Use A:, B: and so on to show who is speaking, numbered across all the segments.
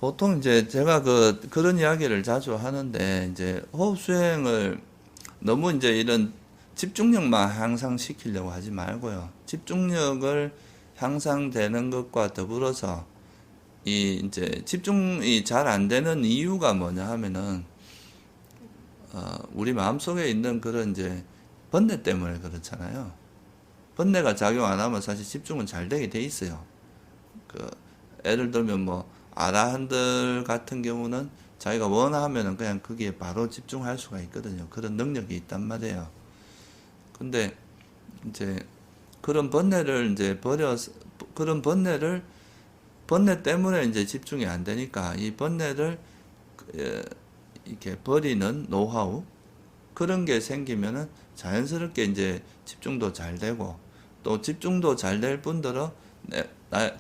A: 보통 이제 제가 그런 이야기를 자주 하는데, 이제 호흡 수행을 너무 이제 이런 집중력만 향상시키려고 하지 말고요. 집중력을 향상되는 것과 더불어서 이 이제 집중이 잘 안 되는 이유가 뭐냐 하면은, 우리 마음속에 있는 그런 이제 번뇌 때문에 그렇잖아요. 번뇌가 작용 안 하면 사실 집중은 잘 되게 돼 있어요. 그 예를 들면 뭐 아라한들 같은 경우는 자기가 원하면은 그냥 거기에 바로 집중할 수가 있거든요. 그런 능력이 있단 말이에요. 근데 이제 그런 번뇌를 이제 버려서, 그런 번뇌 때문에 이제 집중이 안 되니까 이 번뇌를 이렇게 버리는 노하우, 그런 게 생기면은 자연스럽게 이제 집중도 잘 되고, 또 집중도 잘 될 뿐더러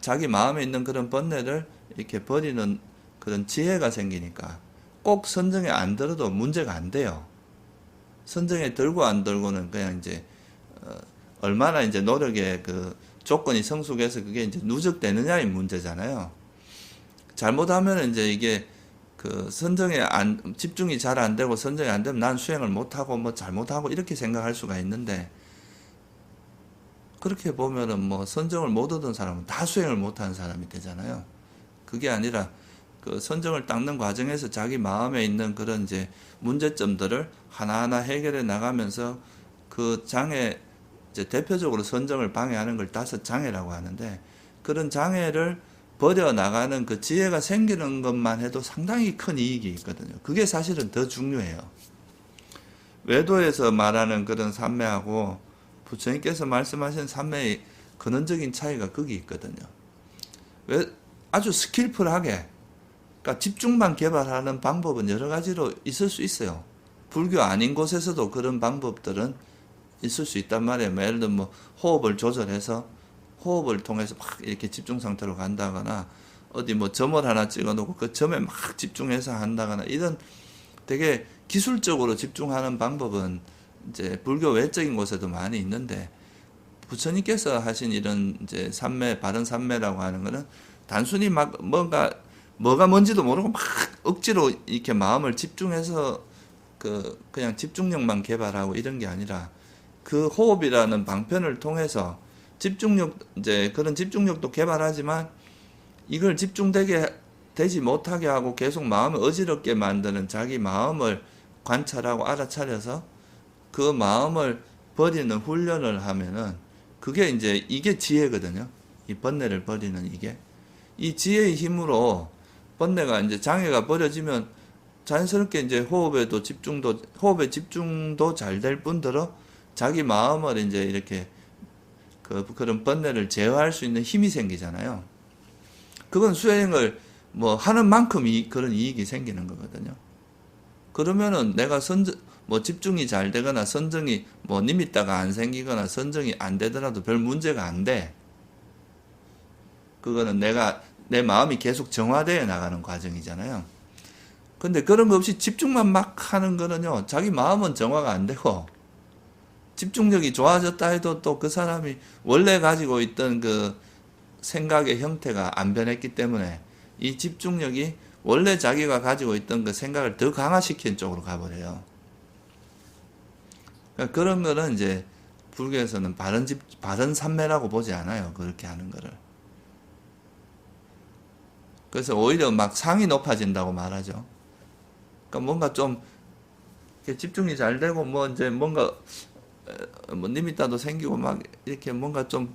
A: 자기 마음에 있는 그런 번뇌를 이렇게 버리는 그런 지혜가 생기니까 꼭 선정에 안 들어도 문제가 안 돼요. 선정에 들고 안 들고는 그냥 이제 얼마나 이제 노력의 그 조건이 성숙해서 그게 이제 누적되느냐의 문제잖아요. 잘못하면 이제 이게 그 선정에 집중이 잘 안 되고 선정이 안 되면 난 수행을 못하고 뭐 잘못하고 이렇게 생각할 수가 있는데, 그렇게 보면은 뭐 선정을 못 얻은 사람은 다 수행을 못하는 사람이 되잖아요. 그게 아니라 그 선정을 닦는 과정에서 자기 마음에 있는 그런 이제 문제점들을 하나하나 해결해 나가면서 그 장애, 이제 대표적으로 선정을 방해하는 걸 5장애라고 하는데, 그런 장애를 버려 나가는 그 지혜가 생기는 것만 해도 상당히 큰 이익이 있거든요. 그게 사실은 더 중요해요. 외도에서 말하는 그런 삼매하고 부처님께서 말씀하신 삼매의 근원적인 차이가 거기 있거든요. 아주 스킬풀하게, 그러니까 집중만 개발하는 방법은 여러 가지로 있을 수 있어요. 불교 아닌 곳에서도 그런 방법들은 있을 수 있단 말이에요. 예를 들면 뭐 호흡을 조절해서 호흡을 통해서 막 이렇게 집중 상태로 간다거나, 어디 뭐 점을 하나 찍어 놓고 그 점에 막 집중해서 한다거나, 이런 되게 기술적으로 집중하는 방법은 이제 불교 외적인 곳에도 많이 있는데, 부처님께서 하신 이런 이제 삼매, 바른 삼매라고 하는 거는 단순히 막 뭐가 뭔지도 모르고 막 억지로 이렇게 마음을 집중해서 그냥 집중력만 개발하고 이런 게 아니라, 그 호흡이라는 방편을 통해서 집중력, 이제 그런 집중력도 개발하지만 이걸 되지 못하게 하고 계속 마음을 어지럽게 만드는 자기 마음을 관찰하고 알아차려서 그 마음을 버리는 훈련을 하면은, 그게 이제 이게 지혜거든요. 이 번뇌를 버리는 이게. 이 지혜의 힘으로 번뇌가 이제 장애가 버려지면 자연스럽게 이제 호흡의 집중도 잘 될 뿐더러 자기 마음을 이제 이렇게 그런 번뇌를 제어할 수 있는 힘이 생기잖아요. 그건 수행을 뭐 하는 만큼 그런 이익이 생기는 거거든요. 그러면은 내가 뭐 집중이 잘 되거나 선정이 뭐 니미따가 안 생기거나 선정이 안 되더라도 별 문제가 안 돼. 그거는 내 마음이 계속 정화되어 나가는 과정이잖아요. 근데 그런 거 없이 집중만 막 하는 거는요, 자기 마음은 정화가 안 되고 집중력이 좋아졌다 해도 또 그 사람이 원래 가지고 있던 그 생각의 형태가 안 변했기 때문에 이 집중력이 원래 자기가 가지고 있던 그 생각을 더 강화시키는 쪽으로 가버려요. 그러니까 그런 거는 이제 불교에서는 바른 삼매라고 보지 않아요. 그렇게 하는 거를. 그래서 오히려 막 상이 높아진다고 말하죠. 그러니까 뭔가 좀 집중이 잘 되고 뭐 이제 뭔가 뭐 니미따도 생기고 막 이렇게 뭔가 좀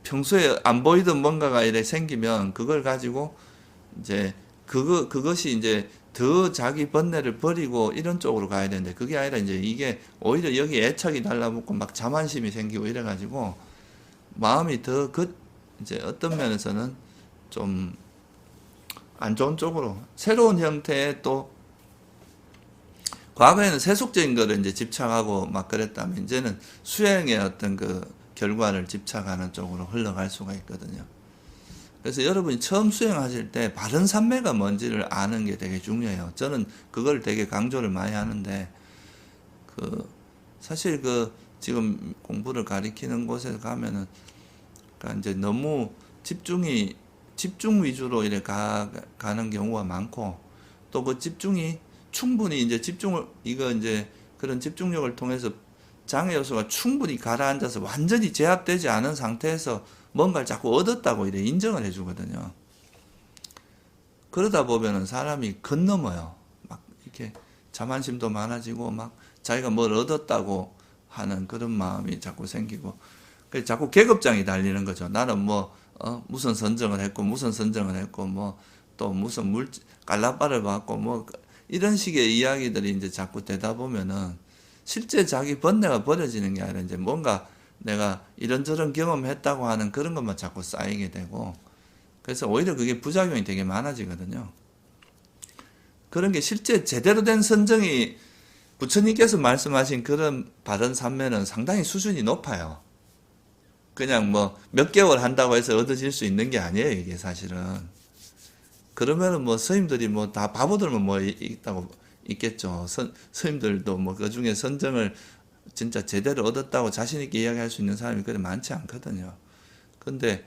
A: 평소에 안 보이던 뭔가가 이렇게 생기면 그걸 가지고 이제 그것이 이제 더 자기 번뇌를 버리고 이런 쪽으로 가야 되는데, 그게 아니라 이제 이게 오히려 여기 애착이 달라붙고 막 자만심이 생기고 이래가지고 마음이 이제 어떤 면에서는 좀 안 좋은 쪽으로, 새로운 형태의, 또 과거에는 세속적인 거를 이제 집착하고 막 그랬다면 이제는 수행의 어떤 그 결과를 집착하는 쪽으로 흘러갈 수가 있거든요. 그래서 여러분이 처음 수행하실 때 바른 삼매가 뭔지를 아는 게 되게 중요해요. 저는 그걸 되게 강조를 많이 하는데, 사실 지금 공부를 가리키는 곳에 가면은, 그러니까 이제 너무 집중이 집중 위주로 이렇게 가는 경우가 많고, 또 그 집중이 충분히 이제 집중을, 이거 이제 그런 집중력을 통해서 장애 요소가 충분히 가라앉아서 완전히 제압되지 않은 상태에서 뭔가를 자꾸 얻었다고 이래 인정을 해주거든요. 그러다 보면은 사람이 건넘어요. 막 이렇게 자만심도 많아지고 막 자기가 뭘 얻었다고 하는 그런 마음이 자꾸 생기고, 그래서 자꾸 계급장이 달리는 거죠. 나는 뭐 무슨 선정을 했고 무슨 선정을 했고 뭐 또 무슨 깔라빠를 받고 뭐 이런 식의 이야기들이 이제 자꾸 되다 보면은 실제 자기 번뇌가 버려지는 게 아니라 이제 뭔가 내가 이런저런 경험했다고 하는 그런 것만 자꾸 쌓이게 되고, 그래서 오히려 그게 부작용이 되게 많아지거든요. 그런 게 실제 제대로 된 선정이 부처님께서 말씀하신 그런 바른 삼매는 상당히 수준이 높아요. 그냥 뭐 몇 개월 한다고 해서 얻어질 수 있는 게 아니에요, 이게 사실은. 그러면은 뭐 스님들이 뭐 다 바보들만 뭐 있다고 있겠죠. 스님들도 뭐 그 중에 선정을 진짜 제대로 얻었다고 자신있게 이야기할 수 있는 사람이 그렇게 많지 않거든요. 근데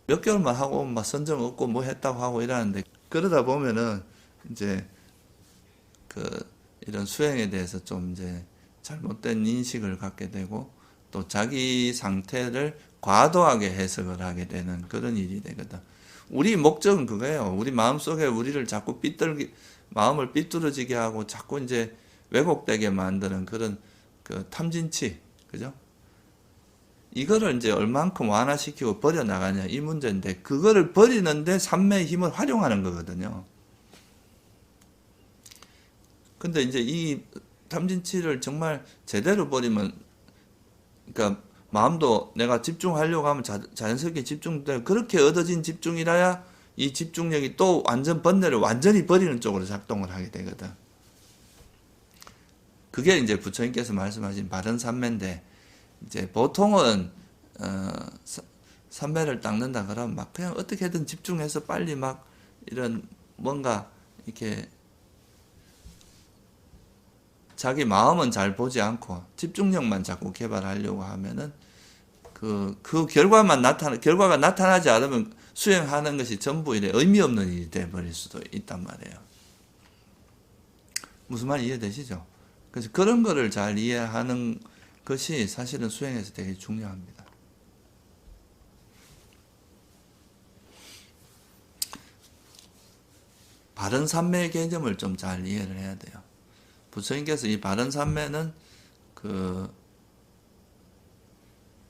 A: 몇 개월만 하고 막 선정 얻고 뭐 했다고 하고 이러는데, 그러다 보면은 이제 이런 수행에 대해서 좀 이제 잘못된 인식을 갖게 되고, 또 자기 상태를 과도하게 해석을 하게 되는 그런 일이 되거든. 우리 목적은 그거예요. 우리 마음속에 우리를 자꾸 마음을 삐뚤어지게 하고 자꾸 이제 왜곡되게 만드는 그런 그 탐진치, 그죠? 이거를 이제 얼만큼 완화시키고 버려나가냐, 이 문제인데, 그거를 버리는데 삼매의 힘을 활용하는 거거든요. 근데 이제 이 탐진치를 정말 제대로 버리면, 그러니까 마음도 내가 집중하려고 하면 자연스럽게 집중돼. 그렇게 얻어진 집중이라야 이 집중력이 또 완전 번뇌를 완전히 버리는 쪽으로 작동을 하게 되거든. 그게 이제 부처님께서 말씀하신 바른 삼매인데, 이제 보통은 삼매를 닦는다 그러면 막 그냥 어떻게든 집중해서 빨리 막 이런 뭔가 이렇게 자기 마음은 잘 보지 않고 집중력만 자꾸 개발하려고 하면은 그 결과가 나타나지 않으면 수행하는 것이 전부 이래 의미 없는 일이 되어버릴 수도 있단 말이에요. 무슨 말 이해되시죠? 그래서 그런 거를 잘 이해하는 것이 사실은 수행에서 되게 중요합니다. 바른 삼매의 개념을 좀 잘 이해를 해야 돼요. 부처님께서 이 바른 삼매는 그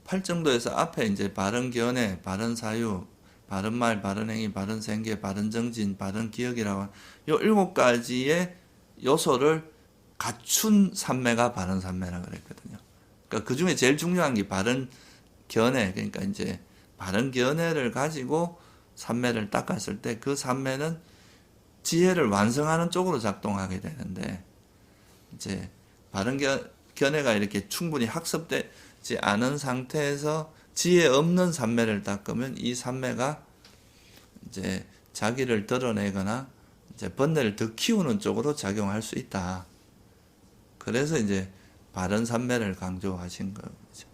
A: 팔정도에서 앞에 이제 바른 견해, 바른 사유, 바른 말, 바른 행위, 바른 생계, 바른 정진, 바른 기억이라고 요 7가지의 요소를 갖춘 삼매가 바른 삼매라고 그랬거든요. 그러니까 그 중에 제일 중요한 게 바른 견해, 그러니까 이제 바른 견해를 가지고 삼매를 닦았을 때 그 삼매는 지혜를 완성하는 쪽으로 작동하게 되는데, 이제 바른 견해가 이렇게 충분히 학습되지 않은 상태에서 지혜 없는 삼매를 닦으면 이 삼매가 이제 자기를 드러내거나 이제 번뇌를 더 키우는 쪽으로 작용할 수 있다. 그래서 이제 바른 삼매를 강조하신 거죠.